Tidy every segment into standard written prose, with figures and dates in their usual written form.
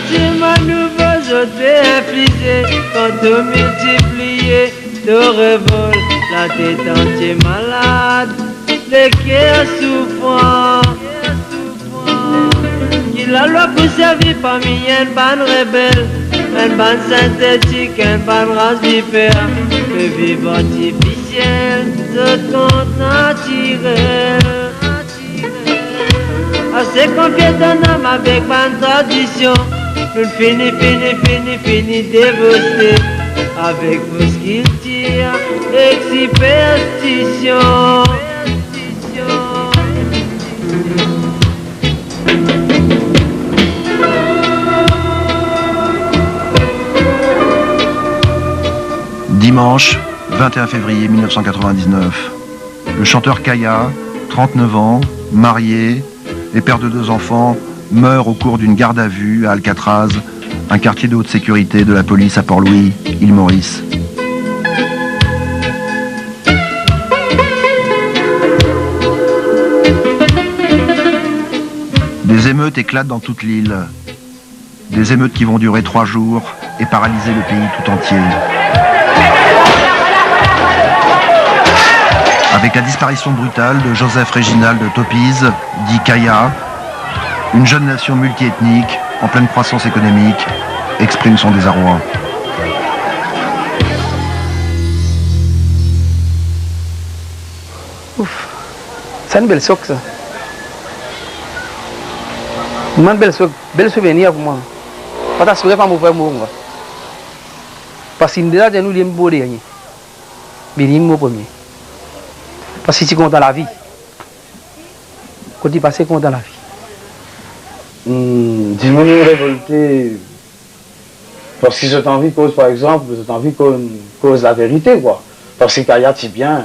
sentiment nouveau, je t'ai infligé, quand tout multiplié, de révolte, la tête entière malade, le cœur souffrant. Qu'il la loi pour servir parmi une bande rebelle, une bande synthétique, une bande race différente, le vivre artificiel, de compte naturel. Assez confié d'un homme avec une tradition, nous fini dévasté, avec vos skills tire et superstition. Dimanche, 21 février 1999. Le chanteur Kaya, 39 ans, marié et père de 2 enfants, meurt au cours d'une garde à vue à Alcatraz, un quartier de haute sécurité de la police à Port-Louis, île Maurice. Des émeutes éclatent dans toute l'île. Des émeutes qui vont durer 3 jours et paralyser le pays tout entier. Avec la disparition brutale de Joseph Réginald Topiz, dit Kaya, une jeune nation multiethnique, en pleine croissance économique, exprime son désarroi. Ouf, c'est une belle soque ça. Une belle souvenir pour moi. Pas d'assurer pas mon frère moi. Parce qu'il déjà nous les beaux derniers. Bien mon premier. Parce que tu comptes dans la vie. Quand tu passes compte dans la vie. Dis-moi révolté. Parce que j'ai envie cause, par exemple, j'ai envie cause la vérité, quoi. Parce que Kaya, tu bien.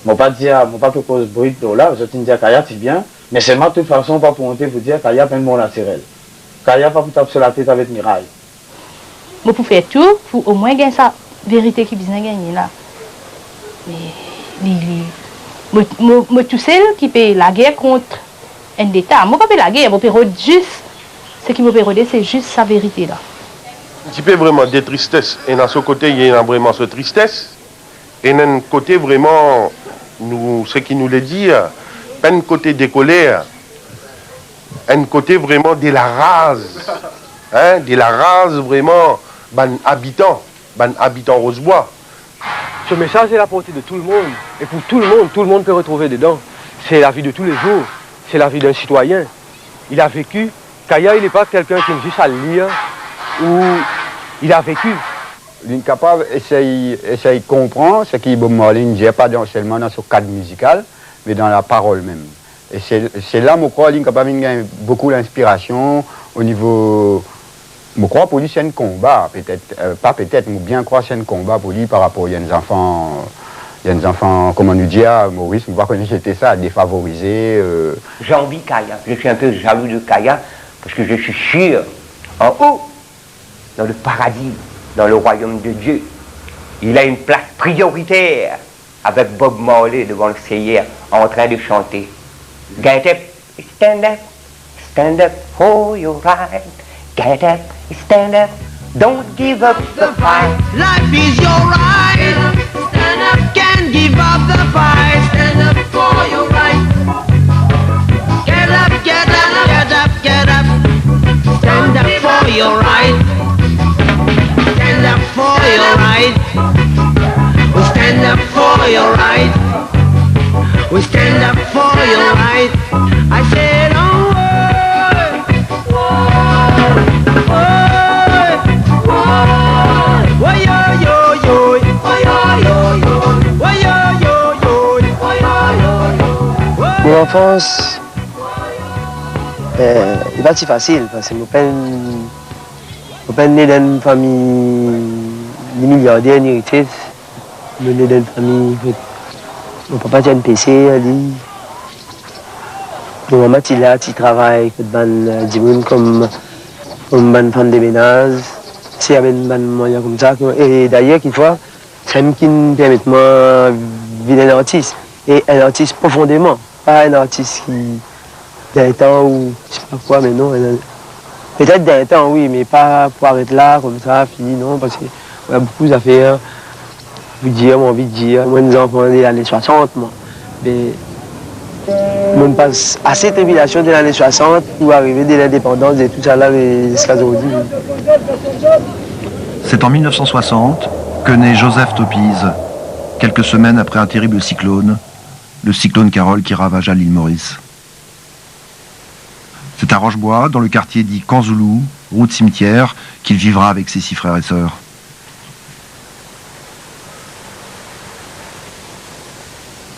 Moi pas que cause brute là, je te dis Kaya, tu bien. Mais c'est moi de toute façon pas pour monter pour dire Kaya peine mon naturel. Kaya pas pour taper sur la tête avec miraille. Moi pour faire tout, pour au moins gagner sa vérité qui vient gagner là. Mais moi tout seul qui paye la guerre contre un État. Moi pas paye la guerre, moi paye juste ce qui me paye c'est juste sa vérité là. Tu peux vraiment des tristesses et dans ce côté il y a vraiment cette tristesse et d'un côté vraiment nous ce qui nous le dit pas un côté décollé, un côté vraiment de la race, hein, de la race vraiment ban habitant Rosebois. Ce message est à la portée de tout le monde et pour tout le monde peut retrouver dedans. C'est la vie de tous les jours, c'est la vie d'un citoyen. Il a vécu. Kaya, il n'est pas quelqu'un qui aime juste à lire ou il a vécu. L'incapable essaye de comprendre ce qui Bob Marley ne dit pas seulement dans ce cadre musical, mais dans la parole même. Et c'est là, je crois, l'incapable a beaucoup d'inspiration au niveau, je crois, pour lui, c'est un combat, peut-être, pas peut-être, mais bien croire c'est un combat pour lui par rapport à des enfants, comment nous dire, Maurice, on voit que c'était ça, défavorisé. J'ai envie Kaya, je suis un peu jaloux de Kaya, parce que je suis sûr, en haut, dans le paradis, dans le royaume de Dieu, il a une place prioritaire avec Bob Marley devant le Seigneur en train de chanter. Get up, stand up for your right. Get up, stand up, don't give up the fight. Life is your right. Stand up, can't give up the fight. Stand up for your right. Get up, get up, get up, get up. Stand up for your right. Stand up for your right. We stand up for your right. We stand up for your right. I said, oh, Mon enfance, n'est pas si facile parce que mon père est né dans une famille milliardaire, ni héritier. Je suis né dans une famille. Mon papa a un PC, mon maman est là, qui travaille comme une femme de ménage. C'est avec un moyen comme ça. Et d'ailleurs, quelquefois, c'est ce qui me permet de vivre un artiste. Et un artiste profondément. Pas un artiste qui, d'un temps ou je sais pas quoi, mais non, Peut-être d'un temps, oui, mais pas pour arrêter là, comme ça, fini, non, parce qu'il y a beaucoup d'affaires. Vous dire, moi, envie de dire, moi, nous enfants des années 60, moi. Mais, on passe assez de tribulations des années 60 pour arriver de l'indépendance et tout ça là, jusqu'à aujourd'hui. C'est en 1960 que naît Joseph Topise, quelques semaines après un terrible cyclone, le cyclone Carole qui ravagea l'île Maurice. C'est à Rochebois, dans le quartier dit Kanzoulou, route cimetière, qu'il vivra avec ses 6 frères et sœurs.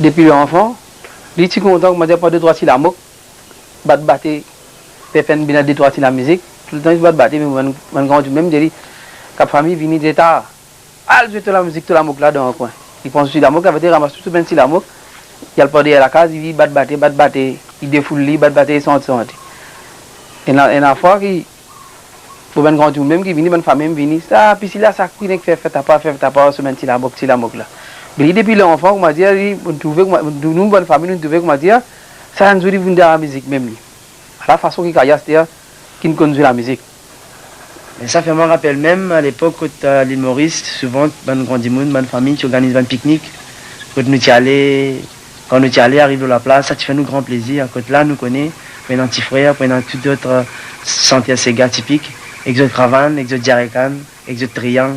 Depuis l'enfant, il est content que je n'ai pas de droit sur la moque, battre, pépin bien de droit sur la musique, tout le temps il va battre, mais mon grand même dit, la famille vient d'État, elle joue la musique, toute la moque là dans le coin. Il pense sur la moque, il va ramasse tout bien sur la moque, il a pas de la case, il va battre, il défoule, il battre, il sent. Et la fois qui, pour mon grand même qui vient, mon famille vient, ça, puis si là, ça couine, fait ta part, semaine sur la moque là. Mais depuis l'enfant, on m'a dit, nous, bonne famille, nous trouvons, on m'a dit, ça nous dit, vous dans la musique même. À la façon qu'il y a, c'est-à-dire, qui nous conduit la musique. Mais ça fait me rappelle même à l'époque, quand à l'île Maurice, souvent, bonne grande monde, bonne famille, tu organises un pique-nique. Quand nous y allons, arrive à la place, ça te fait nous grand plaisir. Quand là, nous connaissons, pendant petit frère, pendant tout d'autres sentiers Sega typiques, avec d'autres caravanes, avec d'autres diarrhécan, avec d'autres triangles.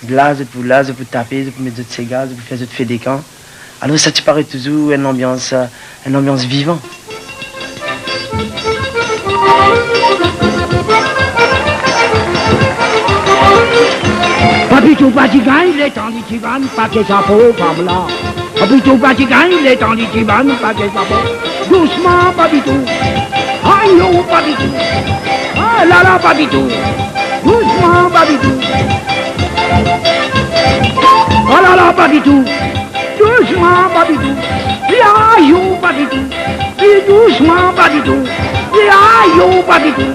Là, je peux taper, je peux mettre d'autres Sega, je peux faire d'autres faits des camps. Alors ça te paraît toujours une ambiance vivante. Papitou Patigan, il est en litiban, pas que ça peau, femme là. Papitou Patigan, il est en litiban, pas que ça peau. Doucement, Papitou. Aïe, oh, Papitou. Ah là là, Papitou. Doucement, Papitou. Oh là là, Papitou. Doucement, Papitou. Aïe, oh, Papitou. Doucement, Papitou. Aïe, oh, Papitou.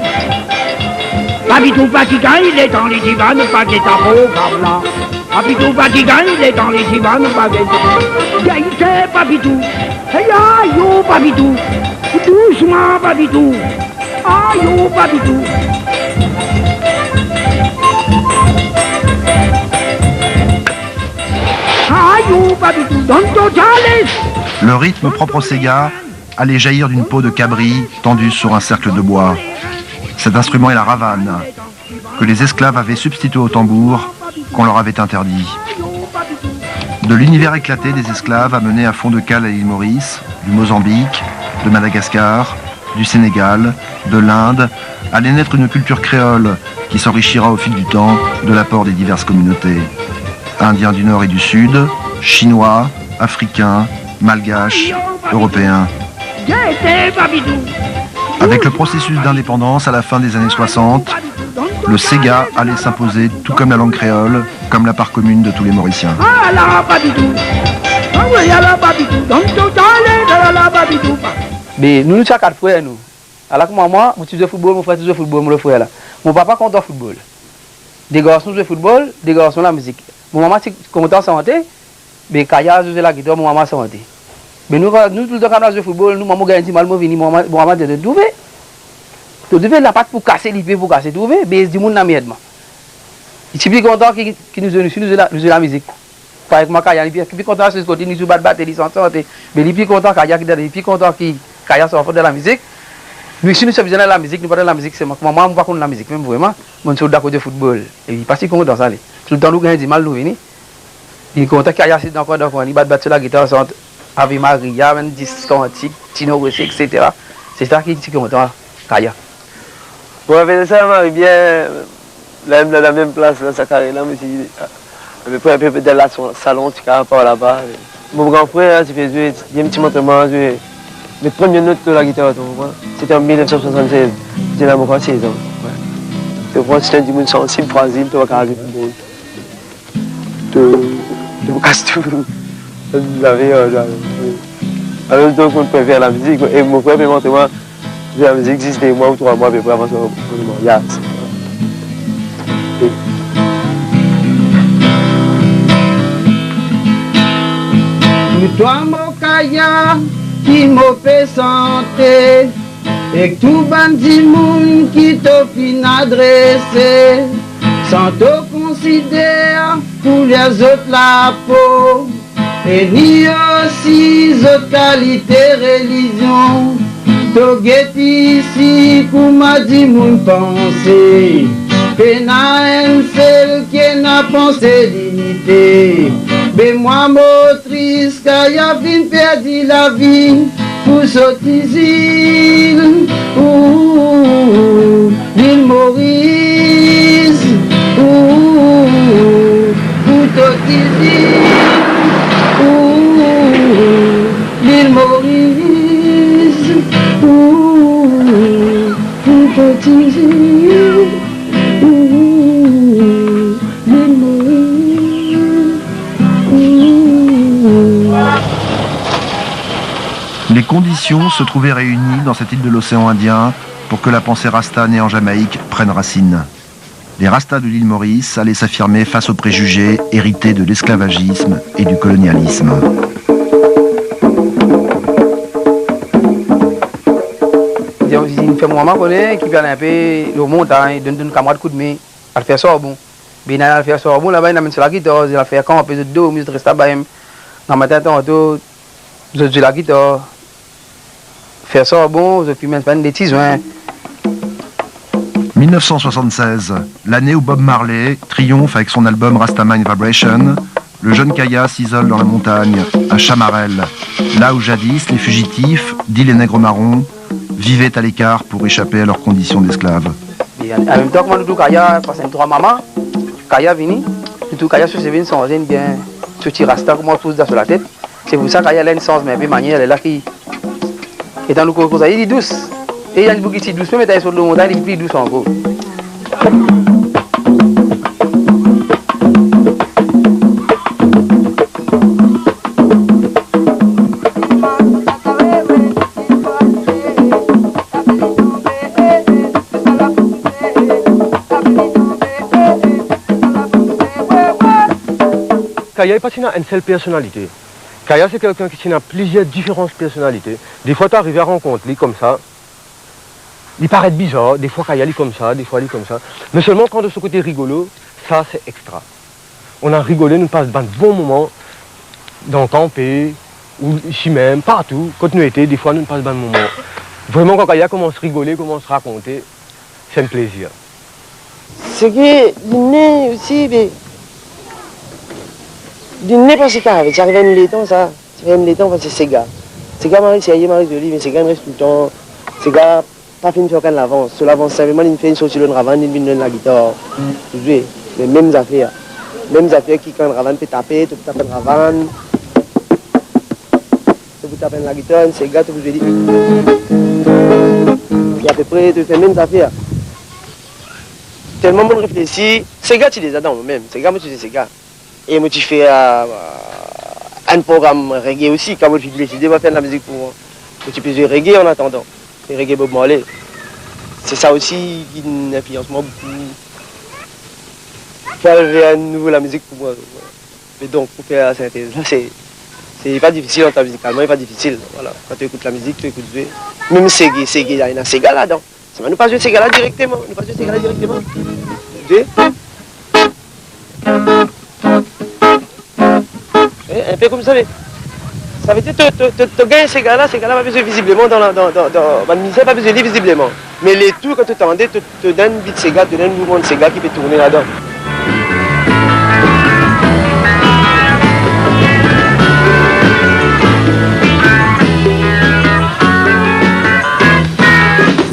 Papitou Patigan, il est dans les divans, pas que ta peau, femme là. Papitou Patigan, il est dans les divans, pas que ta peau. C'est Papitou. Aïe, oh, Papitou. Doucement, Papitou. Aïe, oh, Papitou. Aïe, oh, Papitou. Donne-toi, Le rythme propre au Sega allait jaillir d'une peau de cabri tendue sur un cercle de bois. Cet instrument est la ravane, que les esclaves avaient substitué au tambour, qu'on leur avait interdit. De l'univers éclaté des esclaves amenés à fond de cale à l'île Maurice, du Mozambique, de Madagascar, du Sénégal, de l'Inde, allait naître une culture créole qui s'enrichira au fil du temps de l'apport des diverses communautés. Indiens du Nord et du Sud, Chinois, Africains, Malgaches, Européens. Avec le processus d'indépendance à la fin des années 60, le Sega allait s'imposer tout comme la langue créole, comme la part commune de tous les Mauriciens. Mais nous sommes 4 frères, nous. Alors que moi, je joue au football, mon frère joue au football, mon frère là. Mon papa compte au football. Des garçons jouent au football, des garçons la musique. Mon maman, c'est content de santé, mais Kaya joue la guitare, mon maman santé. Mais nous, tout le temps, quand on joue au football, nous, maman gagne mal, mon maman dit de trouver. Tu devais la patte pour casser l'épée, pour casser, trouver, mais du monde n'a pas d'aide. Il est plus content qui nous joue la musique. Par exemple, Kaya, il est plus content de ce côté, nous jouons battre, ils sont santé. Mais il est plus content Kaya, il est plus content qui Kaya soit de la musique. Mais si nous sommes dans la musique, nous parlons de la musique, c'est moi. Maman, on va contre la musique, même vraiment. Mon soeur d'accord de football. Et il passe comme dans ça. Tout le temps, nous gagnons du mal, nous venons. Il est content Kaya, c'est encore dans il bat sur la guitare, Ave Maria, même disque antique, Tino Rossi, etc. C'est ça qui est content, Kaya. Bon, avec ça, on arrive bien dans la même place, dans sa carrière, là, mais c'est un peu dans la salon, tu carres par là-bas. Mon grand frère, il y a un petit entraînement, les premières notes de la guitare, c'était en 1976. J'étais là, mon 16 ans. Je crois que c'était un dimanche sensible, fragile, tu vas carrer le tu casses tout. Alors, donc, on préfère la musique, et mon frère me montre moi. La musique existe des mois ou 3 mois avant son mariage. Toi, mon Kaya, qui m'a fait santé, avec tout bandit monde qui t'a fin adressé, sans te considérer pour les autres la peau, et ni aussi autres qualités religion. To get ici pour m'a dit mon pensée, pena un seul qui n'a pensé dignité. Mais moi motrice car y'a vin perdu la vie pour sortir l'île Maurice, pour sortir l'île Maurice. Les conditions se trouvaient réunies dans cette île de l'océan Indien pour que la pensée rasta née en Jamaïque prenne racine. Les rastas de l'île Maurice allaient s'affirmer face aux préjugés hérités de l'esclavagisme et du colonialisme. Il fait mon maman qui vient un peu le montagne, donne une camarade coup de main, elle fait ça bon. Bien elle fait ça bon là-bas, il a mis sur la guitare, il a fait quand on peut de dos, musique reste là-bas. Dans ma tête tantôt, je joue la guitare, faire ça bon, je fume même des tisons. 1976, l'année où Bob Marley triomphe avec son album Rastaman Vibration, le jeune Kaya s'isole dans la montagne, à Chamarel, là où jadis les fugitifs, dits les nègres marrons, vivaient à l'écart pour échapper à leurs conditions d'esclaves. En même temps, quand nous Kaya, parce que trois mamans, Kaya vini, tout Kaya se vient sans rien bien, ce petit rasta comme on pousse sur la tête. C'est pour ça qu'il y a l'essence, mais un peu manière, elle est là qui est dans le coco, il est douce. Et il y a une boucle qui est douce, mais il est sur le montagne, il est plus douce encore. Kaya n'est pas une seule personnalité. Kaya, c'est quelqu'un qui a plusieurs différentes personnalités. Des fois, tu arrives à rencontrer comme ça. Il paraît bizarre. Des fois, Kaya est comme ça, des fois, il est comme ça. Mais seulement quand de ce côté rigolo, ça, c'est extra. On a rigolé, nous passons de bons moments dans le campé, ou ici même, partout. Quand nous étions, des fois, nous passons de bons moments. Vraiment, quand Kaya commence à rigoler, commence à raconter, c'est un plaisir. C'est que l'inné aussi, mais... L'inné parce que ça arrive à l'étang, ça. Ça arrive à l'étang parce que c'est gars. C'est gars, Marie, c'est Marie de lui, mais c'est gars, il reste tout le temps. C'est gars, pas fait une fois qu'elle l'avance. Sur l'avance, simplement, il fait une sortie de ravane, il vient de la guitare. Tu joues, les mêmes affaires. Mêmes affaires qui, quand le ravane peut taper, tu peux taper le ravane. Tu peux taper la guitare, c'est gars, tu peux jouer. Et à peu près, tu fais les mêmes affaires. Tellement on réfléchit, ces gars, tu les as dans moi-même. Ces gars, moi, tu dis ces gars. Et moi, tu fais un programme reggae aussi. Quand moi, je décide, de faire de la musique pour moi. Tu peux jouer reggae en attendant. Et reggae Bob Marley. C'est ça aussi qui influence moi beaucoup. Faire à nouveau la musique pour moi. Mais donc, pour faire la synthèse, là, c'est pas difficile en temps musicalement, c'est pas difficile. Voilà. Quand tu écoutes la musique, tu écoutes jouer. Même Ségé, il y a un Ségé là-dedans. Ça va nous pas jouer Ségé là directement. Nous pas jouer Ségé là directement. Jouer. Un peu comme ça, ça veut dire que tu gagnes ces gars-là pas besoin visiblement dans le ministère, pas besoin de visiblement. Mais les tours, quand tu t'entends, te donne vite ces gars, te donne un mouvement de ces gars qui peut tourner là-dedans.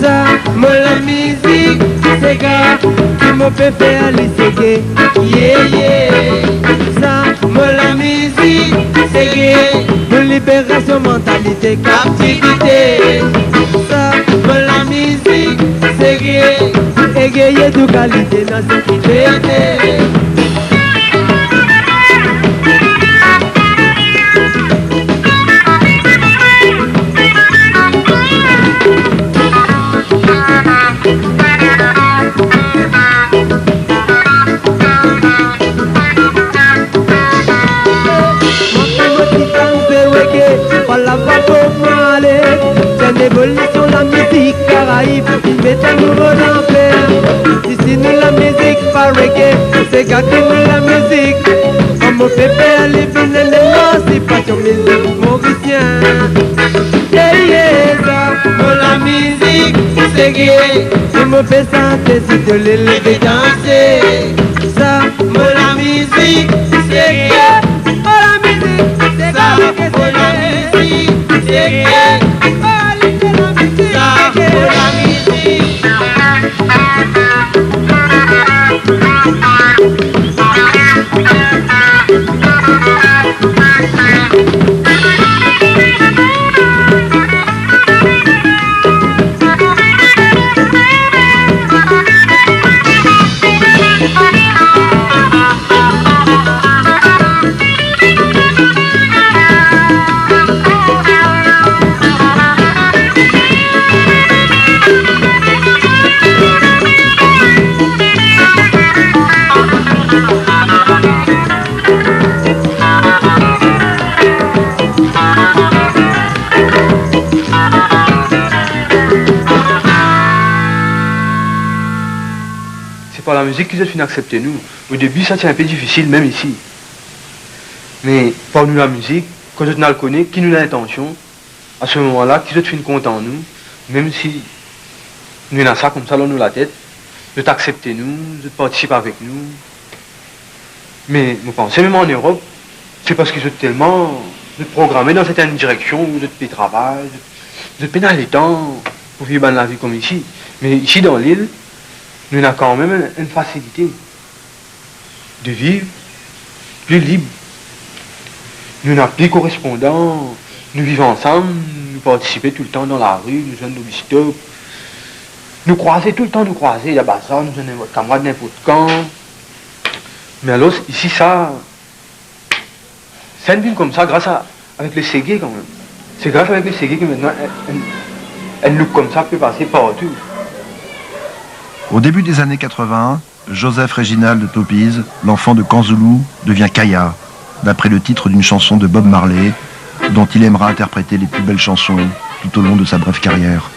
Ça, moi la musique, ces gars, qui me fait faire les ségués, yeah yeah. Ça, moi la musique, c'est gay, pour libération, mentalité, captivité. Ça, moi la musique, c'est gay, égayer de qualité, dans sécurité. L'évolution de la musique est amoureux d'enfer. Ici nous la musique pas reggae, c'est gars qui nous la musique. Comme on fait faire les bonnets d'émancipation musique mauricien. Yeah, ça, pour la musique, c'est gay. Si mon fait santé, si de l'élever danser. Ça, pour la musique, c'est gay. Pour la musique, c'est ça, pour la musique, c'est gay. Ça, pour la musique. Par la musique qu'ils ont fini d'accepter nous. Au début, ça c'est un peu difficile, même ici. Mais par nous la musique, quand nous la connaît, qui nous a l'intention, à ce moment-là, qu'ils ont fini content en nous, même si nous avons ça comme ça dans nous la tête, de t'accepter nous, de participer avec nous. Mais nous pensons, même en Europe, c'est parce qu'ils ont tellement de programmer dans certaines directions, de payer travail, de payer les temps pour vivre la vie comme ici. Mais ici dans l'île, nous avons quand même une facilité de vivre plus libre. Nous n'avons plus correspondants, nous vivons ensemble, nous participons tout le temps dans la rue, nous sommes nos bistop. Nous croisons tout le temps, nous croisons, il y a bazar, nous sommes notre camarade n'importe quand. Mais alors, ici, ça, c'est une ville comme ça, avec les ségués quand même. C'est grâce avec les ségués que maintenant, un look comme ça peut passer partout. Au début des années 80, Joseph Réginald de Topise, l'enfant de Kanzoulou, devient Kaya, d'après le titre d'une chanson de Bob Marley, dont il aimera interpréter les plus belles chansons tout au long de sa brève carrière.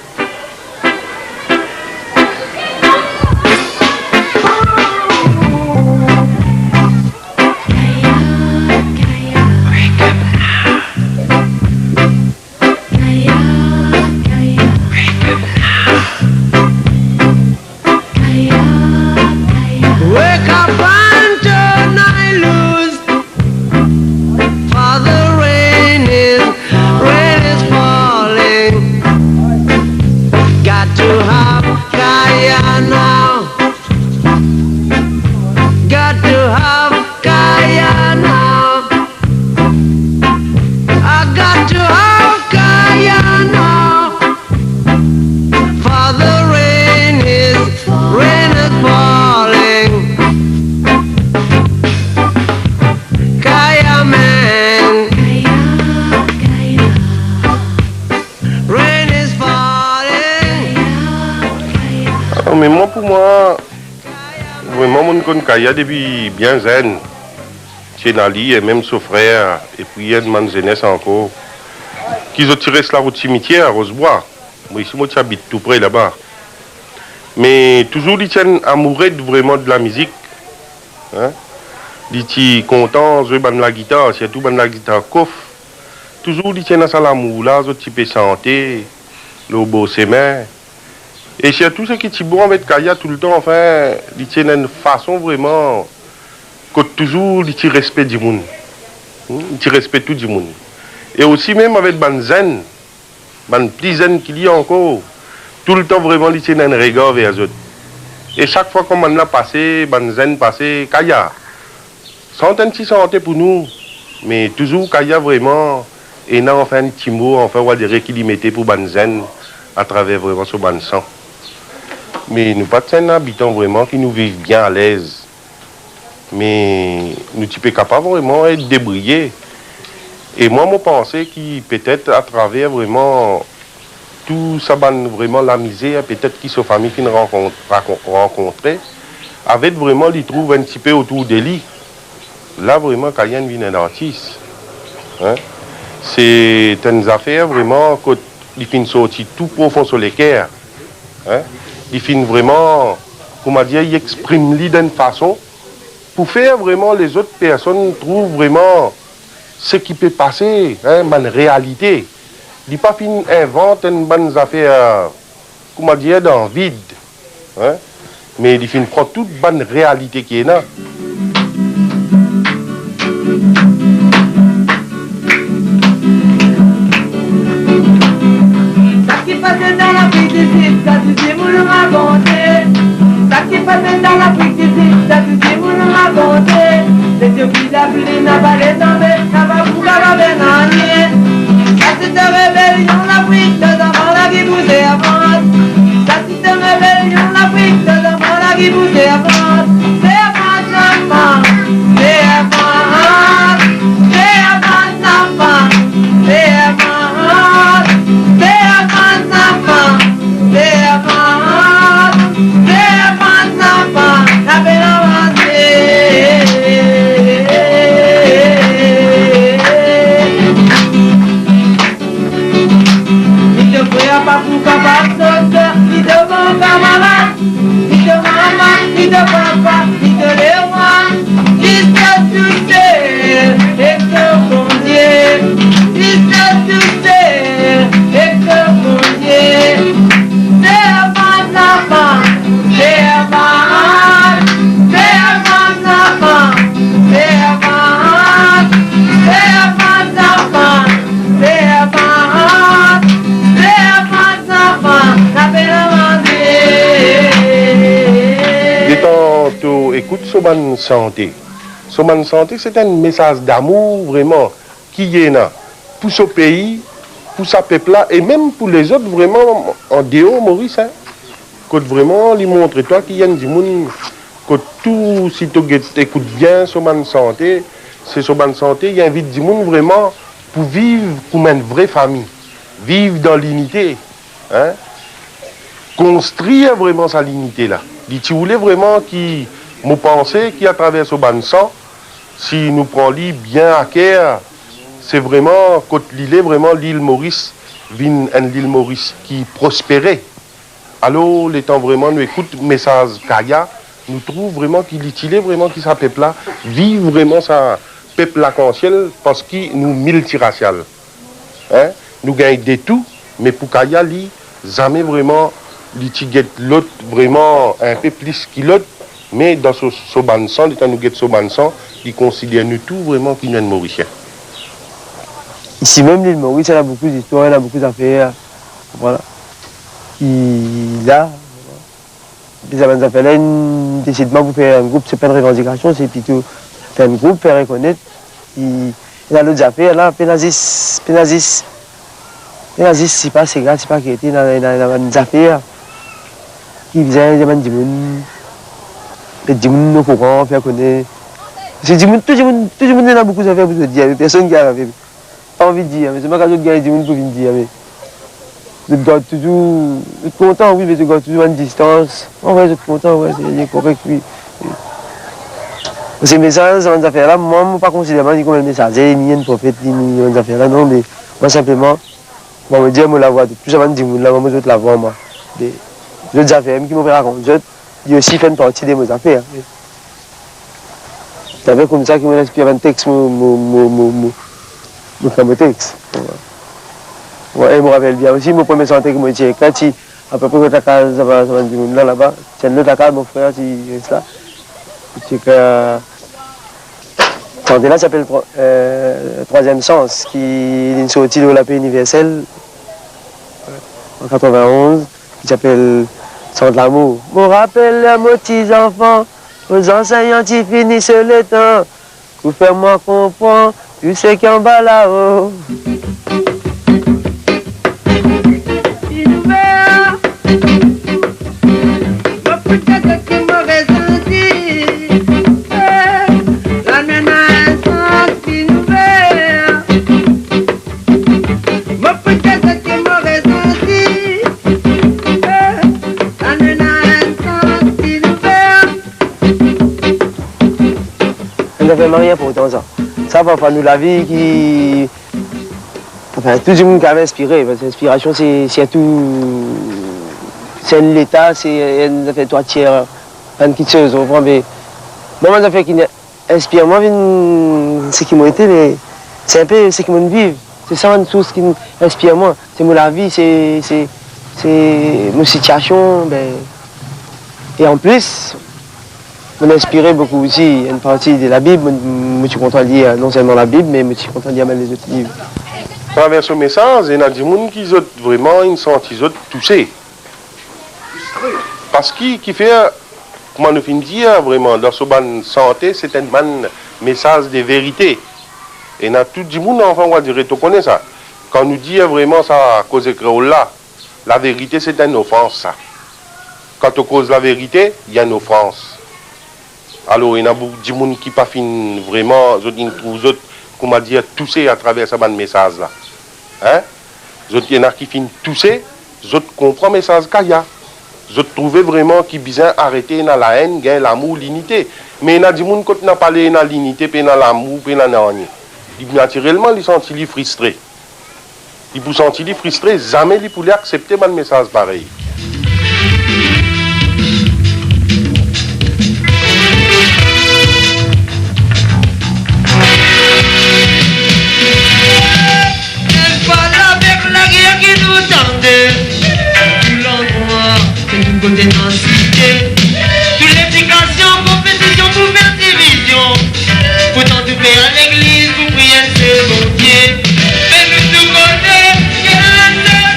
Mais moi, pour moi, vraiment, mon con Kaya depuis bien zen. C'est Nali et même son frère, et puis il y a une jeunesse encore, qui ont tiré la route cimetière à Rosebois. Moi, ici, moi, j'habite tout près là-bas. Mais toujours, ils tiennent amoureux vraiment de la musique. Hein? Ils sont contents, ils ont la guitare, surtout la guitare coffre. Toujours, ils tiennent à ça l'amour là, ils ont type santé, le beau sémin. Et surtout, ce qui est bon avec Kaya tout le temps, enfin, ils tiennent une façon vraiment, que toujours, ils respectent du monde. Ils respectent tout du monde. Et aussi, même avec Banzen, plus zen qu'il y a encore, tout le temps, vraiment, ils tiennent un regard vers eux autres. Et chaque fois qu'on m'en a passé, Banzen passé, Kaya, sans un petit santé pour nous, mais toujours Kaya vraiment, et non, enfin, un petit mot, enfin, on va dire qu'il y mettait pour Banzen, à travers vraiment ce ban sang. Mais nous pas de habitants vraiment qui nous vivent bien à l'aise. Mais nous sommes capables vraiment d'être débrouillés. Et moi, je pensais que peut-être à travers vraiment tout ça, vraiment la misère, peut-être qu'ils sont familles qui nous rencontraient, avec vraiment, ils trouvent un petit peu autour de lui. Là, vraiment, quand il y a un artiste, hein, c'est une affaire vraiment qu'ils finissent sortir tout profond sur les cœurs. Hein. il finit vraiment, comment dire, il exprime d'une façon pour faire vraiment les autres personnes trouvent vraiment ce qui peut passer, hein, une réalité. Il pas fin invente une bonne affaire, comment dire, dans le vide, hein, mais il fin prend toute bonne réalité qui est là. Ça qui passe dans l'Afrique d'ici, ça tu dis vous nous raconter. Ça qui passe dans l'Afrique d'ici, ça tu dis vous nous raconter. Les yeux qui d'appelés n'a pas les tombés, n'a pas pour la bénanier. Ça c'est une rébellion l'Afrique, deux enfants là qui poussaient à France. Ça c'est une rébellion l'Afrique, deux enfants là qui poussaient à France. C'est à France l'enfant, c'est à France, c'est à France l'enfant, c'est à France, c'est à France l'enfant, c'est à France, c'est à France l'enfant, la peine avancée. Il te frère pas pour capable sauter, il te bon camarade, il te maman, il te papa, il te les rois, jusqu'à toucher, et que mon Dieu, jusqu'à toucher, et que mon Dieu, c'est avant l'enfant, c'est avant, c'est avant l'enfant, c'est avant, c'est avant l'enfant, c'est avant, c'est avant l'enfant, la peine Et tantôt, écoute, Soman Santé. Soman Santé, c'est un message d'amour vraiment qui est là pour ce pays, pour ce peuple-là, et même pour les autres, vraiment, en dehors, Maurice. Hein. Quand vraiment, lui montre toi qu'il y a du monde, que tout, si tu écoutes bien Soman Santé, c'est Soman Santé, il invite du monde vraiment pour vivre comme une vraie famille, vivre dans l'unité, hein. Construire vraiment sa l'unité là. Dit tu voulais vraiment qui me pensait qui à travers ce ban sang, si nous prenons l'île bien à cœur, c'est vraiment quand l'île est vraiment l'île Maurice, une l'île Maurice qui prospérait. Alors les temps vraiment nous écoute message Kaya, nous trouve vraiment qu'il est vraiment qui sa peuple là, vive vraiment sa peuple là consciel parce qu'il nous multiracial. Hein? Nous gagnons des tout, mais pour Kaya lui jamais vraiment l'autre vraiment un peu plus que l'autre, mais dans ce ban sang, l'état nous guette ce ban sang, il considère nous tout vraiment qu'il y a un Mauricien. Ici même l'île Maurice, elle a beaucoup d'histoires, elle a beaucoup d'affaires. Voilà. Là, les affaires là, décidément pour faire un groupe, c'est pas une revendication, c'est plutôt faire un groupe, faire reconnaître. Il y a d'autres affaires là, Pénazis, c'est pas c'est grave, c'est pas qui était dans des affaires. Qui faisait des gens au courant, faire connaître. C'est tout le monde a beaucoup d'affaires pour se dire, personne qui a pas envie de dire, mais c'est pas quand d'autres gars pour venir dire. Vous êtes toujours content, oui, mais vous êtes toujours à une distance. En vrai, vous êtes content, ouais, c'est correct, oui. Ces messages, dans les affaires là, moi, je ne pas considérer ni comme un messager, ni un prophète, ni dans les affaires là, non, mais moi simplement, moi, je me dis, je la vois, plus avant de dire, moi, je la vois, moi. Les autres affaires qui m'ont raconté, ils aussi fait une partie de mes affaires. C'est comme ça qu'ils m'ont inspiré un texte, mon fameux texte. Ouais, je me rappelle bien aussi, mon premier santé que moi j'ai écrit, à peu près quand tu as là-bas, c'est un autre cas, mon frère, c'est ça. C'est que santé là s'appelle Troisième Sens, qui est une sortie de la paix universelle en 91, qui s'appelle Sans de l'amour. Me rappelle à mes petits enfants, aux enseignants qui finissent le temps, pour faire moi comprendre, tu sais qu'en bas là-haut. On ne fait rien pour autant ça. Ça va faire nous la vie qui... Enfin, tout le monde qui avait inspiré, parce que l'inspiration c'est tout... c'est l'État, c'est un fait trois tiers, un qui se offre, mais moi, ça fait qu'il inspire moi, ce qui m'a été, mais c'est un peu ce qui m'a vécu. C'est ça une chose qui m'inspire moi. C'est mon la vie, c'est mon situation. Ben, et en plus, m'a inspiré beaucoup aussi une partie de la Bible. Je suis content de lire non seulement la Bible, mais je suis content de lire les autres livres. À travers ce message, il y a des gens qui ont vraiment une senti touchés. Parce qu'il fait, comment nous finissons dire, vraiment, dans ce ban santé, c'est un message de vérité. Et dans tout le monde, enfin, on va dire, tu connais ça. Quand nous dit vraiment ça à cause de créole là, la vérité, c'est une offense, ça. Quand on cause la vérité, il y a une offense. Alors, il y a beaucoup de gens qui ne pas fin vraiment, vous autres, comment dire, toucher à travers ce message là. Hein? Il y en a qui finissent toucher, vous autres comprennent le message qu'il y a. Je trouvais vraiment qu'il besoin arrêter dans la haine, l'amour, l'unité. Mais il y a des gens qui n'ont pas parlé dans l'unité, dans l'amour, dans l'amour. Naturellement, ils sont frustrés. Ils sont sentir frustrés, jamais ils pouvaient accepter un message pareil. Côté densité, toutes les applications, compétition pour faire division. Pourtant tout fait à l'église pour prier c'est bon Dieu. Mais nous tout côté, c'est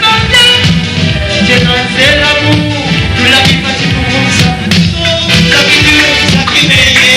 bon Dieu. C'est l'amour, tout la vie facile pour ça. La vie dure, ça qui meilleur.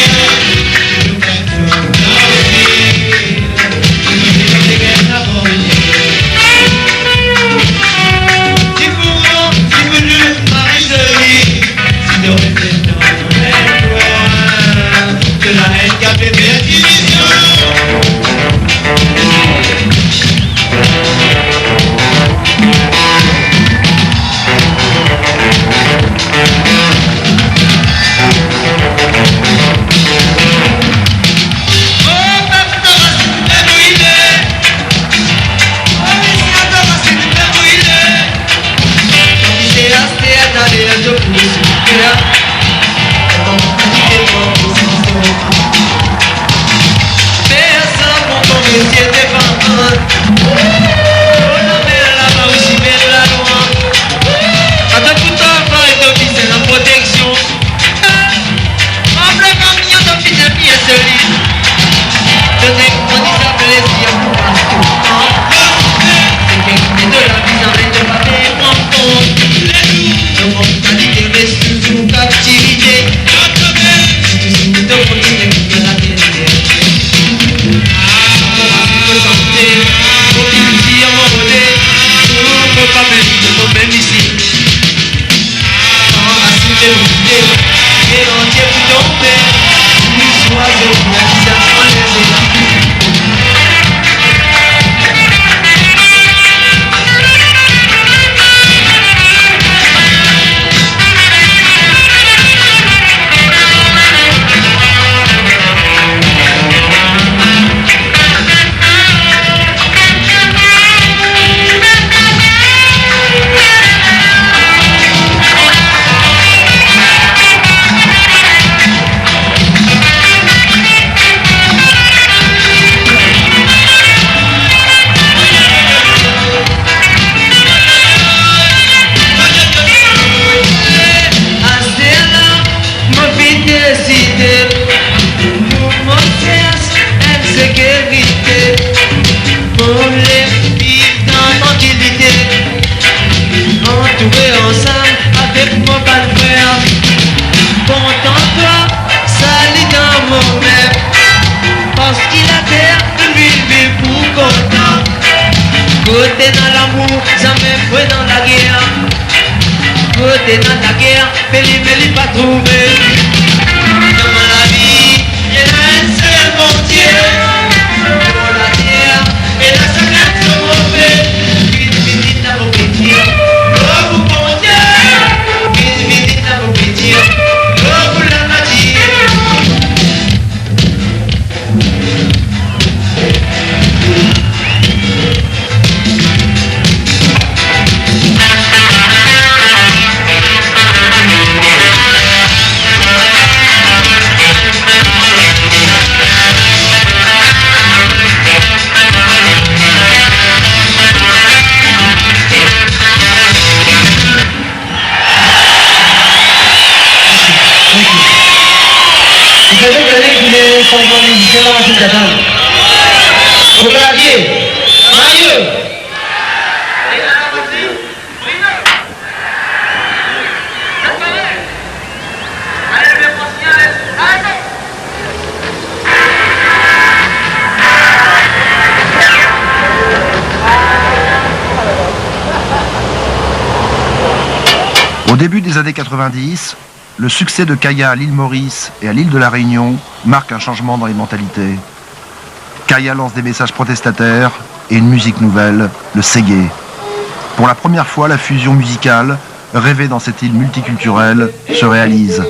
Côté dans l'amour, jamais fouet dans la guerre. Côté dans la guerre, mais il pas trouvé. Dans la vie, il y a un seul bon Dieu. Pour la terre, et la sacrée se mauvais. Vite, à vos pétirs. Oh, vous bon Dieu. Vite, à vos pétirs. Oh, vous la matière. comprendre les musiciens là, c'est d'attendre. Au clavier, Mario. Au début des années 90, le succès de Kaya à l'île Maurice et à l'île de la Réunion marque un changement dans les mentalités. Kaya lance des messages protestataires et une musique nouvelle, le Ségé. Pour la première fois, la fusion musicale, rêvée dans cette île multiculturelle, se réalise.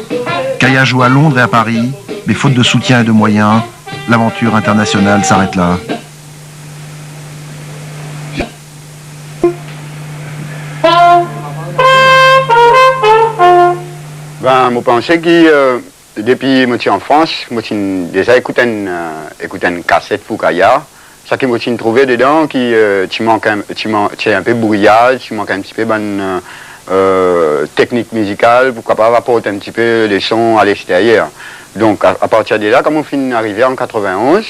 Kaya joue à Londres et à Paris, mais faute de soutien et de moyens, l'aventure internationale s'arrête là. Ben, je pense que depuis que je suis en France, j'ai déjà écouté une cassette pour Kaya. Ce que je trouvé dedans, qui manque un peu brouillage, tu manque un petit peu de technique musicale, pourquoi pas apporter un petit peu les sons à l'extérieur. Donc à partir de là, quand je suis arrivé en 91,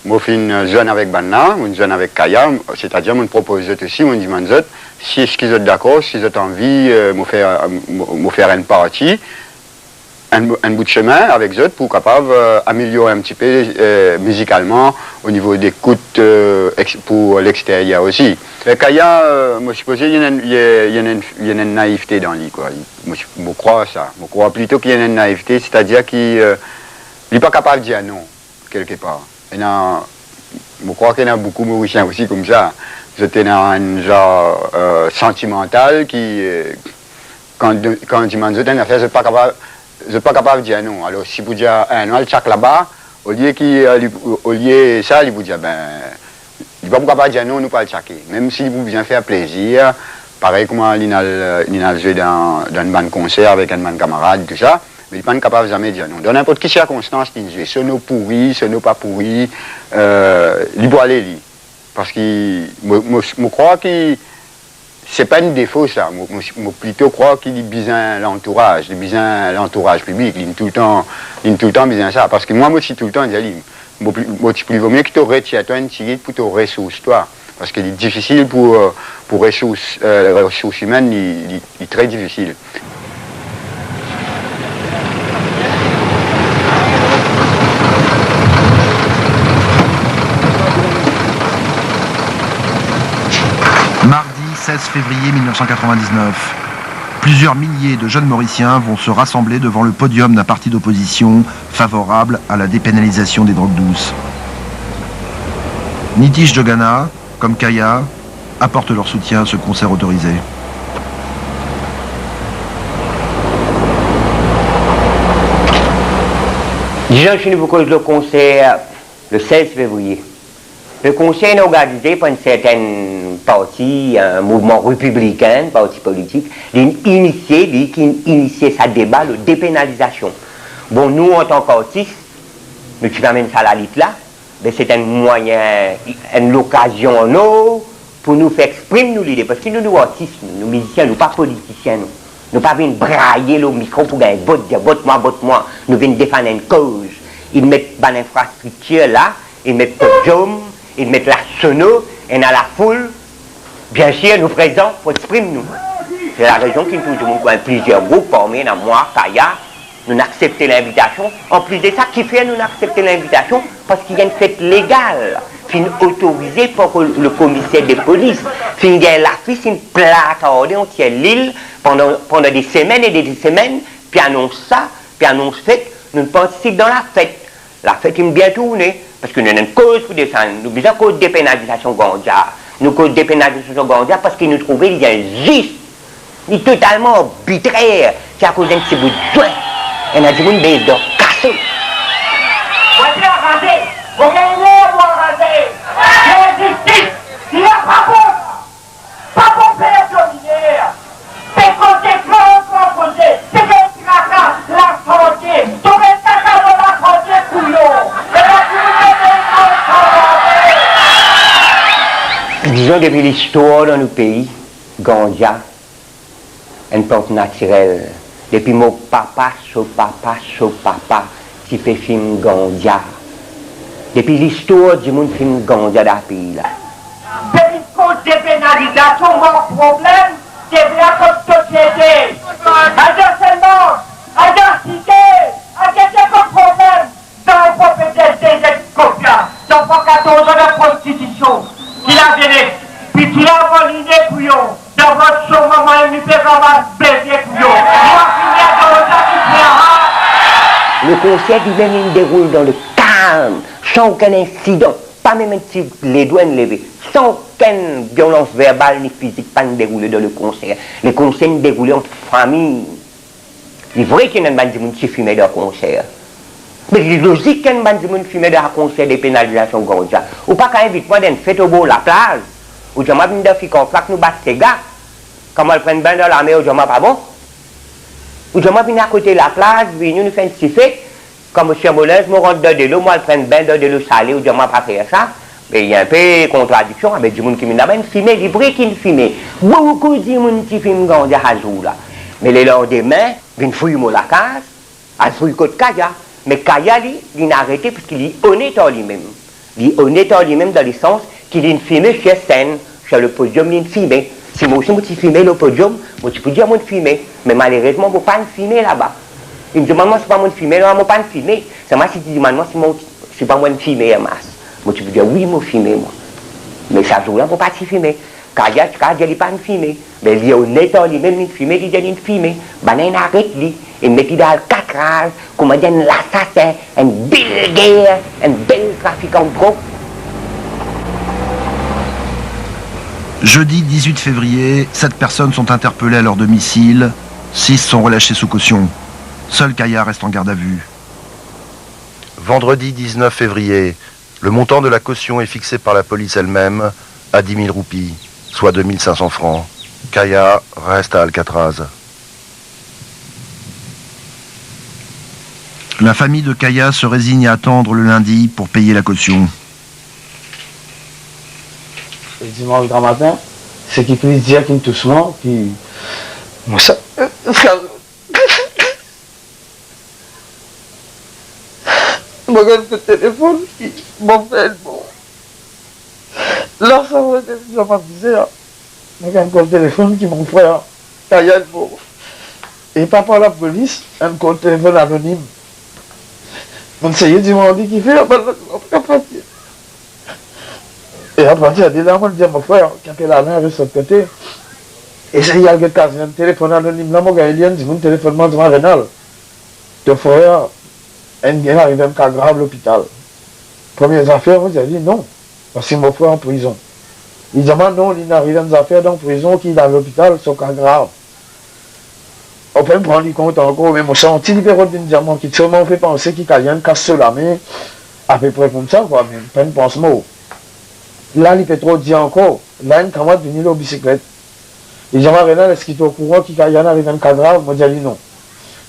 je suis une zone avec Banna, une zone avec Kaya, c'est-à-dire je propose aussi, je demande si ils sont d'accord, si ils ont envie de faire une partie, un bout de chemin avec eux pour capable améliorer un petit peu musicalement au niveau d'écoute pour l'extérieur aussi. Le Kaya, moi je suppose qu'il y a une naïveté dans lui. Je crois ça. Je crois plutôt qu'il y a une naïveté, c'est-à-dire qu'il n'est pas capable de dire non, quelque part. Je crois qu'il y en a beaucoup de Mauriciens aussi comme ça. J'étais dans un genre sentimental qui, quand je demande une affaire, je ne suis pas capable de dire non. Alors si vous dites non, le chaque là-bas, au lieu de ça, il vous dit ben, il ne n'est pas capable de dire non, nous pas le chaquer. Même s'il vous vient faire plaisir, pareil comme il a joué dans un band concert avec un band camarade, tout ça, mais il n'est pas capable de jamais dire non. Dans n'importe quelle circonstance, il dit sono pourri, sono pas pourri, il doit aller lui. Parce que je crois que ce n'est pas un défaut ça. Je plutôt crois qu'il est bien l'entourage public. Il est tout le temps bien ça. Parce que moi aussi tout le temps, il vaut mieux que tu retires toi une tirette pour te ressources toi. Parce qu'il est difficile pour les ressources humaines, il est très difficile. Mardi 16 février 1999, plusieurs milliers de jeunes Mauriciens vont se rassembler devant le podium d'un parti d'opposition favorable à la dépénalisation des drogues douces. Nitish Jogana, comme Kaya, apportent leur soutien à ce concert autorisé. Déjà, je suis venu pour le concert le 16 février. Le concert est organisé par une certaine partie, un mouvement républicain, un parti politique, qui initiait sa débat de dépénalisation. Bon, nous, en tant qu'artistes, nous qui amènent ça à la lutte là, mais c'est un moyen, une occasion nous, pour nous faire exprimer nous l'idée. Parce que nous, artistes, nous musiciens, nous pas politiciens, nous pas venir brailler le micro pour gagner vote, dire vote-moi. Nous venons défendre une cause. Ils mettent dans l'infrastructure là, ils mettent podium, ils mettent la sono, et dans la foule, bien sûr, nous présents pour exprimer nous. C'est la raison qu'il nous demande plusieurs groupes formés dans moi, Kaya, nous accepté l'invitation. En plus de ça, qui fait nous accepter l'invitation? Parce qu'il y a une fête légale, autorisée par le commissaire de police. Il y a l'affiche, une plaque à ordre, on tient l'île pendant des semaines et des semaines, puis annonce ça, puis annonce fête, nous participons dans la fête. La fête est bien tournée. Parce que nous avons une cause pour descendre, nous avons une cause de dépénalisation Gandia. Nous avons une cause de dépénalisation Gandia parce que nous trouvons qu'il y a injuste, il est totalement arbitraire. C'est à cause d'un petit bout de joint. Et nous avons une bête d'or cassée. Voici la rasée, vous gagnez pour raser. L'injustice, il n'y a pas pour faire solidaire. C'est complètement proposé. C'est que la santé, tout le caca de la santé couillon. Disons depuis l'histoire dans nos pays, Gandia, une plante naturelle. Depuis mon papa, qui fait film Gandia, Depuis l'histoire du monde film Gandhi dans le pays là. Depuis cause de pénalisation, mon problème, c'est la société. À seulement, à cité, à quelques problèmes dans le propriété des copias, dans le 14 ans de prostitution, qui l'a donné, puis qui l'a volé pour eux, dans votre show, maman, il fait vraiment baiser pour eux. Le concert lui-même il déroule dans le calme, sans aucun incident, pas même si les doigts levés, sans aucune violence verbale ni physique, pas déroulé dans le concert. Les concerts déroulent en famille. Il est vrai qu'il y a une bande de monde qui fume dans le concert. Mais il est logique qu'il y a une bande de monde qui fume dans le concert des pénalisations Gandja. Ou pas qu'un invite-moi d'une fête au beau la plage, ou je m'ai dit qu'on flaque nous battre ces gars, comme on prend bain dans la mer, ou je m'ai pas bon. Ou je m'ai venu à côté de la plage, nous faisons un petit fait, comme M. Molins, je me rentre dans de l'eau, moi je prends bain dans de l'eau salée, ou je m'ai pas fait ça. Mais il y a un peu de contradiction avec du monde qui m'a filmé, des vrais qui me filment. Beaucoup de monde qui filment Gandja à jour là. Mais le lendemain, il fouille la case, il fouille côté Kaya. Mais Kaya, il a arrêté parce qu'il est honnête en lui-même. Il est honnête en lui-même dans le sens qu'il est filmé sur scène, sur le podium, il est filmé. Si moi aussi, je filmé le podium, je peux dire que je filmé. Mais malheureusement, je ne peux pas filmer là-bas. Il me demande si pas moi filmer, non, je ne peux pas filmer. C'est moi qui dis, si pas moi filmer en masse. Moi, tu peux dire, oui, je filmer, moi. Mais ça joue là, je ne peux pas filmer. Kaya, il n'est pas filmé. Mais il est honnête en lui-même, il filmé, il est filmé. Il arrête lui. Il met dans le 4 rases, comme on dit, l'assassin, un belle guerre, un bel trafiquant de drogue. Jeudi 18 février, 7 personnes sont interpellées à leur domicile, 6 sont relâchées sous caution. Seul Kaya reste en garde à vue. Vendredi 19 février, le montant de la caution est fixé par la police elle-même à 10 000 roupies, soit 2500 francs. Kaya reste à Alcatraz. La famille de Kaya se résigne à attendre le lundi pour payer la caution. Et dimanche grand matin, c'est qu'il peut dire qu'il doucement, puis moi ça. Je regarde le téléphone, mon frère, bon. Là, ça va être, je vais dire, je regarde le téléphone qui mon frère, Kaya, bon. Et pas par la police, un compte téléphone anonyme. On essayait du monde qui fait, et à partir de là, on dit à mon frère, quand il a l'air de ce côté, et il y a un téléphone anonyme, là, mon gars, il y a un téléphone de Rénal. Ton frère, il arrive à un cas grave à l'hôpital. Premières affaires, vous avez dit non, parce que mon frère est en prison. Il dit non, il arrive à une affaire dans la prison qui est à l'hôpital, c'est un cas grave. On peut me prendre compte encore, mais mon senti libéraux d'un diamant qui seulement fait penser qu'il y a un casse sur la main, à peu près comme ça, quoi, mais pas une pense-mot. Là, il peut trop dire encore. Là, il commence à venir au bicyclette. Et Jean Renal, est-ce qu'il est au courant qu'il y a un cas grave? Moi, j'ai dit non.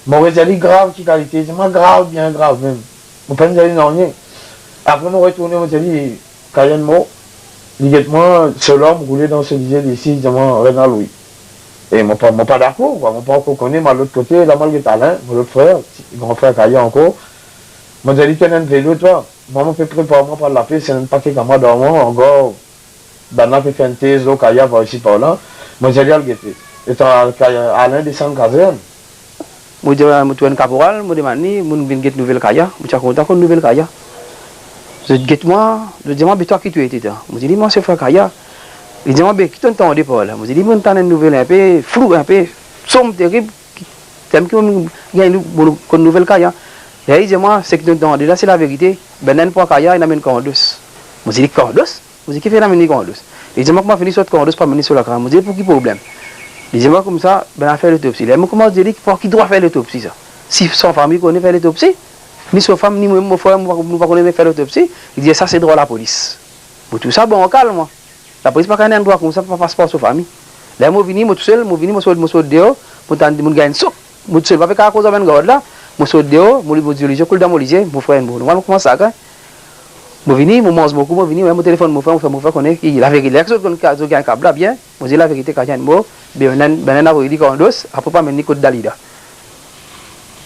Moi, j'ai dit grave, qui qualité? C'est moi grave, bien grave même. Mon père n'a dit non, rien. Après, nous retournons, j'ai dit, quand il y a un mot, moi, seul homme roulé dans ce disait ici, j'ai dit, Renal, oui. Et mon pas d'accord, quoi. Mon pas encore connu, mais de l'autre côté, là, moi, le talent, mon autre frère, grand frère Kaya encore. Moi, j'ai dit, tu as un vélo, toi. Moi, je fais préparer moi par la paix, c'est un paquet comme moi dans moi, encore. Ben, on fait faire une thèse, au Kaya, par ici, par là. Moi, j'ai dit, à guetter. Et à l'un des 100 casernes. Moi, je suis un caporal, je demande, je viens de nouvelle Kaya. Je suis content de nouvelle Kaya. Je dis, moi, toi qui tu étais là. Je dis, moi, c'est frère Kaya. Il dit, mais qui t'entend au départ là? Je dis, moi, t'as une nouvelle un peu floue, un peu sombre, terrible. T'aimes qu'il y a une nouvelle Kaya. Et il dit, moi, c'est que t'entends, là, c'est la vérité. Ben, un point Kaya, il amène Cordos. Je dis, Cordos? Je dis, qui fait l'amener Cordos? Il dit, moi, comment finir sur Cordos pour amener sur la crème? Je dis, pour qui problème? Il dit, moi, comme ça, ben, on fait l'autopsie. Là, moi, comment je dis, pour qui doit faire l'autopsie, ça? Si son famille connaît faire l'autopsie, ni sa femme, ni moi, mon frère, nous ne connaissons pas faire l'autopsie, il dit, ça, c'est droit à la police. Pour tout ça, bon, on calme, moi. La police n'a pas un droit comme ça, pas passeport sur famille. Là, moi, je viens, moi, tout seul, je suis dehors, pour gagner un saut. Moi, tout seul, je ne vais pas faire un garde là. Je suis dehors, je suis dehors, je suis mon frère, je commence à ça. Je viens, je mange beaucoup, je viens, mon téléphone, mon frère connaît, la vérité, je gagne un câble là, bien, je dis la vérité, quand il y a un mot, je vais dire Cordos, après, pas mener Côte Dalida.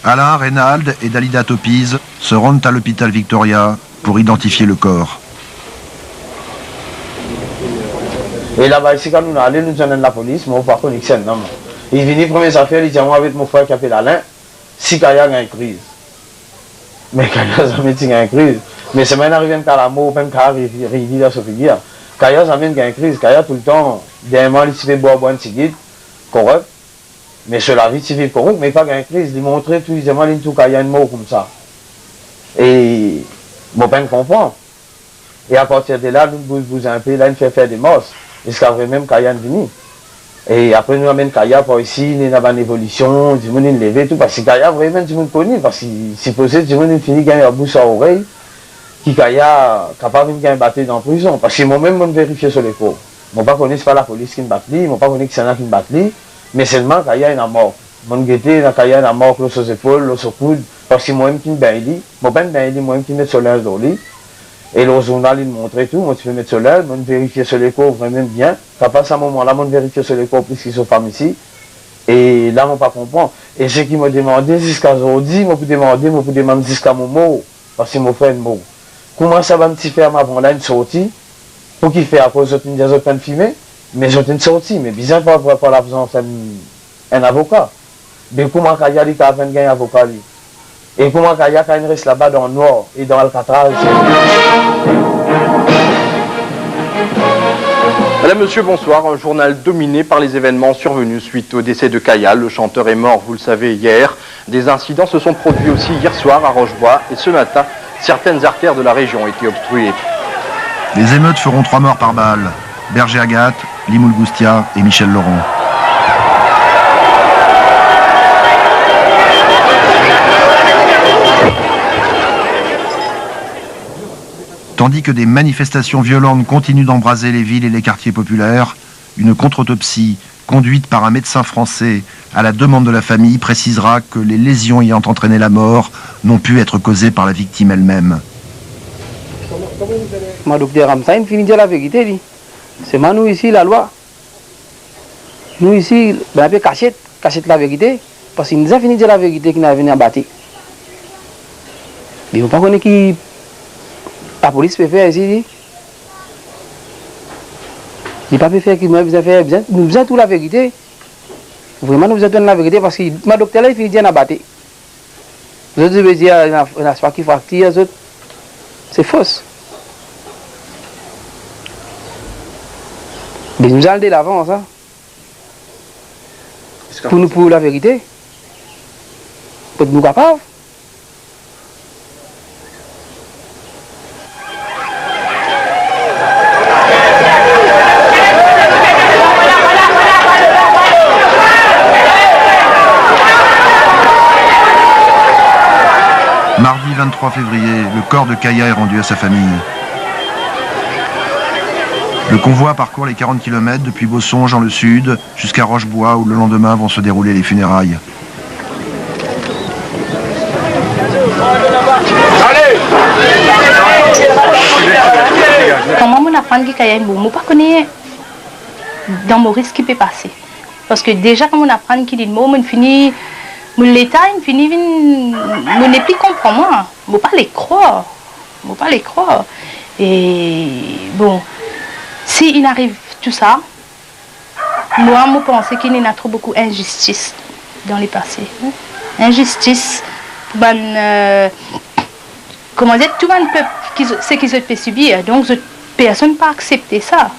Alain, Reynald et Dalida Topiz se rendent à l'hôpital Victoria pour identifier le corps. Et là-bas, ici, quand nous allons, nous donnons la police, mais on ne peut pas connaître non. Il vient, première affaire, il dit, moi, avec mon frère qui appelle Alain, si Kaya a une crise. Mais Kaya, ça met une crise. Mais c'est maintenant arrivé à l'amour, même Kaya arrive dans ce figure. Kaya, ça met une crise. Kaya, tout le temps, dernièrement, il s'est boire un petit guide, correct. Mais sur la vie civile correct, mais pas une crise. Il montrait tout, il demande tout Kaya un mot comme ça. Et mon père comprend. Et à partir de là, nous vous un peu, là, il fait faire des morses. Jusqu'à vrai même Kaya venu. Et après, nous amène Kaya par ici, il y a une évolution, du monde il levé, tout. Parce que Kaya, vraiment, du monde connu. Parce que c'est possible, du monde il finit gagner un bouche à oreille, qui Kaya capable de gagner battre dans la prison. Parce que moi-même, je vérifie sur les corps. Je ne connais pas la police qui me bat, je ne connais pas qui me bat, mais seulement Kaya est mort. Je guetté, Kaya est mort, l'os aux épaules, l'os aux coudes. Parce que moi-même qui me baille, moi-même qui me met sur l'air dans lit. Et le journal, il montrait tout. Moi, tu peux mettre sur l'aile, moi, vérifier sur les corps vraiment bien. Qu'à part ce moment-là, moi, vérifier sur les corps plus qu'ils sont femmes ici. Et là, moi, pas comprendre. Et ce qui m'a demandé jusqu'à aujourd'hui, moi, pour demander jusqu'à mon mot, parce que mon frère mot. Comment ça va me faire avant là une sortie? Pour qu'il fait à cause des autres filmés? Mais j'ai une sortie. Mais bizarre, pour la présence un avocat. Mais comment Kaya dit qu'il y a un avocat? Et comment Kaya reste là-bas dans le noir et dans Alcatraz? Madame, monsieur, bonsoir. Un journal dominé par les événements survenus suite au décès de Kaya. Le chanteur est mort, vous le savez, hier. Des incidents se sont produits aussi hier soir à Rochebois. Et ce matin, certaines artères de la région ont été obstruées. Les émeutes feront 3 morts par balle. Berger Agathe, Limoul Goustia et Michel Laurent. Tandis que des manifestations violentes continuent d'embraser les villes et les quartiers populaires, une contre-autopsie conduite par un médecin français à la demande de la famille précisera que les lésions ayant entraîné la mort n'ont pu être causées par la victime elle-même. Ma docteur Ramsa, il finit de la vérité. C'est nous ici la loi. Nous ici, on peut cacher la vérité, parce qu'il nous a fini de la vérité qui n'a venu à bâtir. Mais on ne peut pas connaître qui la police peut faire ici. Il ne peut pas faire qui nous a fait. Nous faisons toute la vérité. Vraiment, nous faisons la vérité parce que ma docteur là, il finit de la bâtir. Les autres veulent dire, il y a qui fracture, les autres. C'est fausse. Mais nous allons de l'avant, ça. Pour nous prouver la vérité. Pour nous capables. Mardi 23 février, le corps de Kaya est rendu à sa famille. Le convoi parcourt les 40 km depuis Bossonge dans le sud jusqu'à Rochebois où le lendemain vont se dérouler les funérailles. Comment on apprend que Kaya est bon, je ne connais pas dans Maurice qui peut passer. Parce que déjà, quand on apprend qu'il est mort, on finit. L'État, il finit, on n'est plus comprendre moi. Je ne peux pas les croire. Je ne peux pas les croire. Et bon, s'il arrive tout ça, moi, je pense qu'il y a trop beaucoup d'injustice dans les passés. Injustice, comment dire, tout le monde peut, ce qu'ils ont subir. Donc, personne ne peut accepter ça.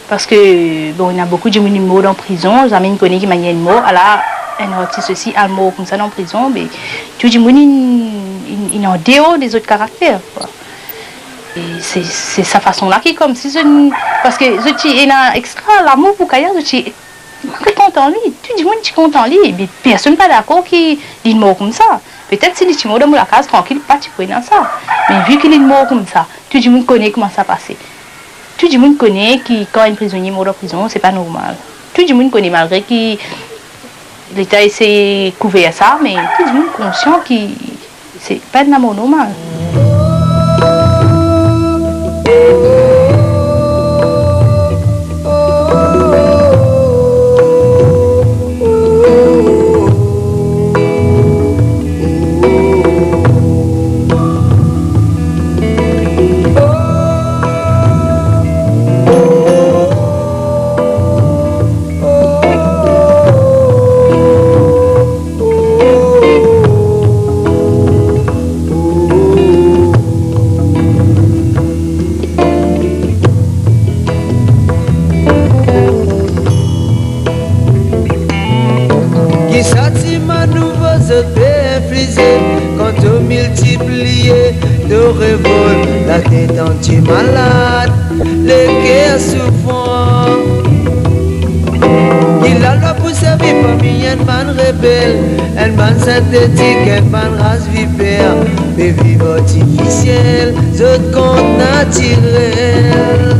Parce que, bon, il y a beaucoup de gens qui sont morts en prison, j'ai une connaît qui m'a dit une mort, alors, un artiste aussi, un mort comme ça en prison, mais tout le monde est en dehors des autres caractères. Quoi. Et c'est sa façon-là qui est comme si parce que je suis extra l'amour pour Kaya, je suis content lui, tout le monde est content lui, mais personne n'est pas d'accord qu'il est mort comme ça. Peut-être si il est mort dans la case tranquille, pas tu connais ça. Mais vu qu'il est mort comme ça, tout le monde connaît comment ça passe. Tout le monde connaît que quand un prisonnier mort en prison, c'est pas normal. Tout le monde connaît malgré que l'État essaie de couvrir ça, mais tout le monde est conscient que c'est pas de l'amour normal. autres peut infliger. Quand on multiplie nos révoltes, la tête entière malade, le cœur souffrant. Il a le pour servir parmi un ban rebelle, un ban synthétique, un ban race vipère, mais vive artificiel, autres comptes naturels.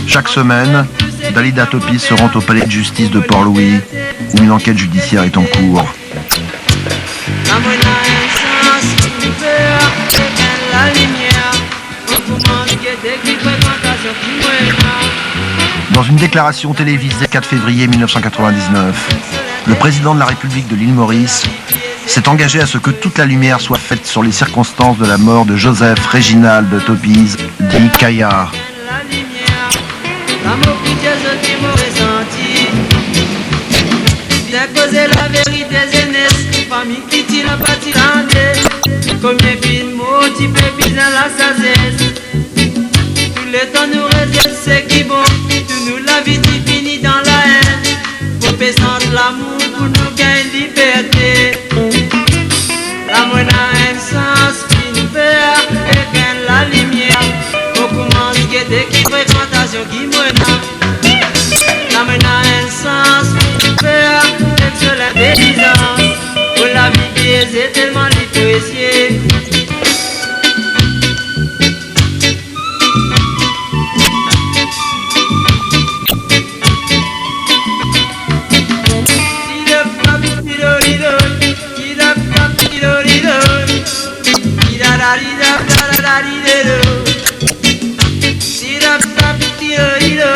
Chaque semaine, Dalida Topis se rend au palais de justice de Port-Louis, où une enquête judiciaire est en cours. Dans une déclaration télévisée 4 février 1999, le président de la République de l'île Maurice s'est engagé à ce que toute la lumière soit faite sur les circonstances de la mort de Joseph Réginald Topis, dit Caillard. L'amour que Dieu qui m'a ressenti, déposer la vérité jeunesse, famille qui tire la partie d'année, combien de mots tu peux piser la sagesse, tout le temps nous réserve ce qui est bon, tout nous la vie qui finit dans la haine, pour présenter l'amour pour nous gagner liberté, l'amour n'a un sens qui nous fait éteindre la lumière, pour commencer dès qu'il fréquentation qui me l'amour n'a un sens qui nous fait excellente délisance, pour la vie qui est tellement précieuse. Tirap tap tiro,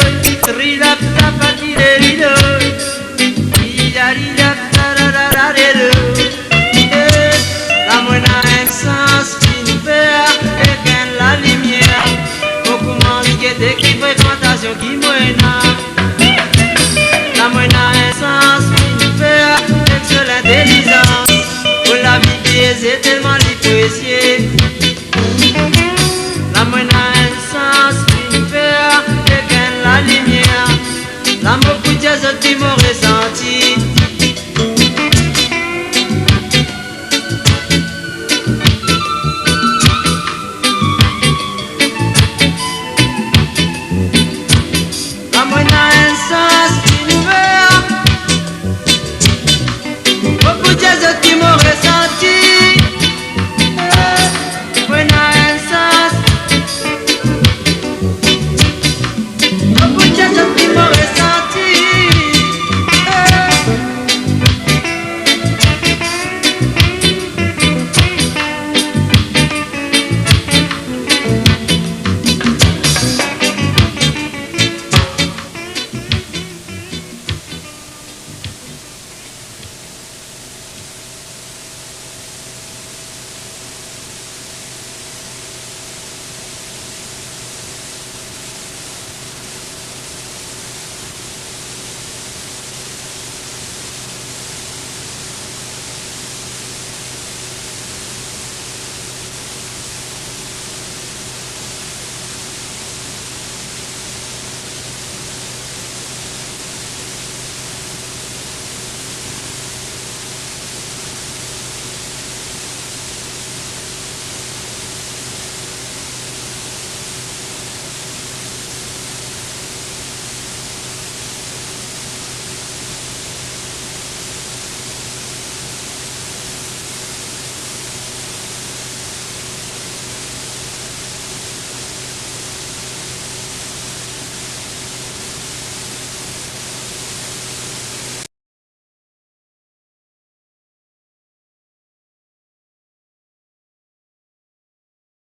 tirap tap tiro, les autres qui mourent.